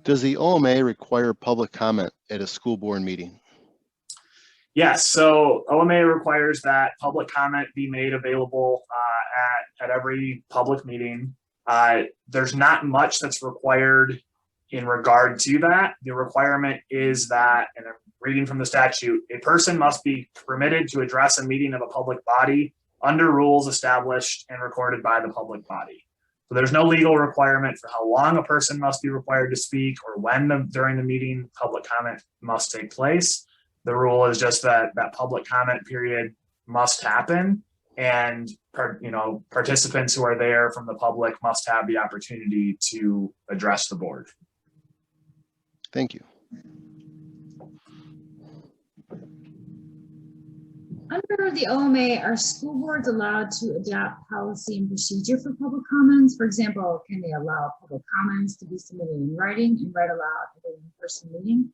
Does the OMA require public comment at a school board meeting? Yes, so OMA requires that public comment be made available at every public meeting. There's not much that's required in regard to that. The requirement is that, and I'm reading from the statute, a person must be permitted to address a meeting of a public body under rules established and recorded by the public body. So there's no legal requirement for how long a person must be required to speak or when during the meeting public comment must take place. The rule is just that public comment period must happen, and participants who are there from the public must have the opportunity to address the board. Thank you. Under the OMA, are school boards allowed to adopt policy and procedure for public comments? For example, can they allow public comments to be submitted in writing and read aloud at an in-person meeting?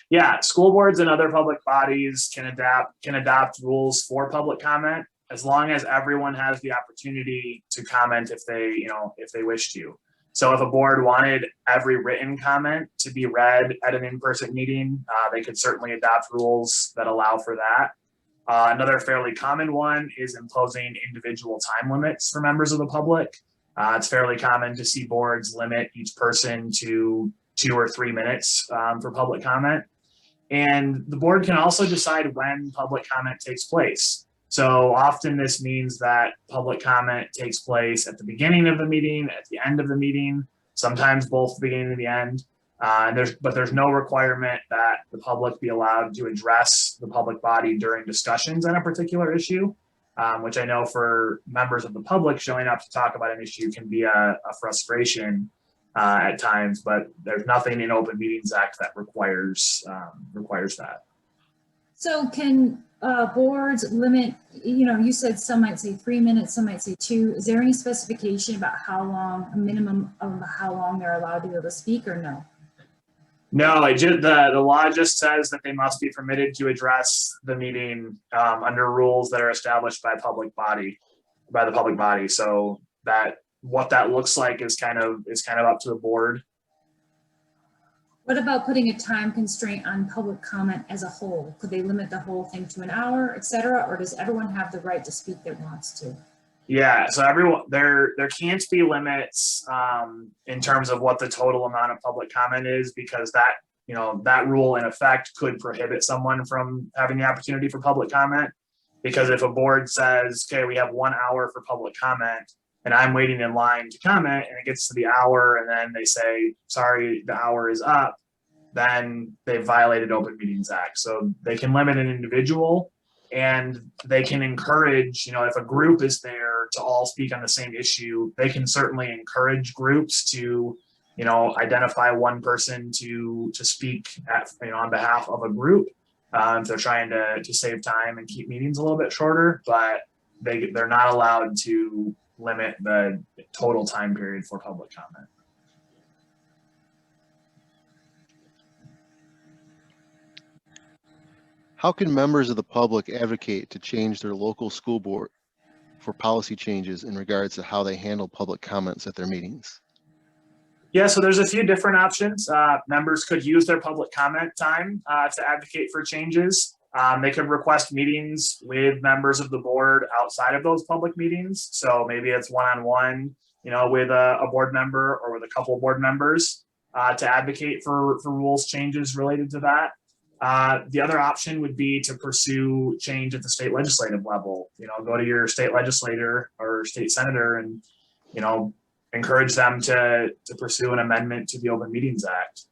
Yeah, school boards and other public bodies can adopt rules for public comment as long as everyone has the opportunity to comment if they wish to. So if a board wanted every written comment to be read at an in-person meeting, they could certainly adopt rules that allow for that. Another fairly common one is imposing individual time limits for members of the public. It's fairly common to see boards limit each person to 2 or 3 minutes for public comment. And the board can also decide when public comment takes place. So often this means that public comment takes place at the beginning of the meeting, at the end of the meeting, sometimes both the beginning and the end. But there's no requirement that the public be allowed to address the public body during discussions on a particular issue, which I know for members of the public showing up to talk about an issue can be a frustration at times, but there's nothing in Open Meetings Act that requires that. So can boards limit, you said some might say 3 minutes, some might say 2. Is there any specification about how long, a minimum of how long they're allowed to be able to speak, or no? No, the law just says that they must be permitted to address the meeting under rules that are established by the public body. So that what that looks like is kind of up to the board. What about putting a time constraint on public comment as a whole? Could they limit the whole thing to an hour, etc., or does everyone have the right to speak that wants to? Yeah, so everyone, there can't be limits in terms of what the total amount of public comment is, because that rule in effect could prohibit someone from having the opportunity for public comment. Because if a board says, okay, we have 1 hour for public comment, and I'm waiting in line to comment, and it gets to the hour, and then they say, sorry, the hour is up, then they've violated Open Meetings Act. So they can limit an individual, and they can encourage, if a group is there to all speak on the same issue, they can certainly encourage groups to, identify one person to speak on behalf of a group. If they're trying to save time and keep meetings a little bit shorter, but they're not allowed to limit the total time period for public comment. How can members of the public advocate to change their local school board for policy changes in regards to how they handle public comments at their meetings? Yeah, so there's a few different options. Members could use their public comment time to advocate for changes. They could request meetings with members of the board outside of those public meetings. So maybe it's one-on-one, with a board member or with a couple of board members to advocate for rules changes related to that. The other option would be to pursue change at the state legislative level. Go to your state legislator or state senator and, encourage them to pursue an amendment to the Open Meetings Act.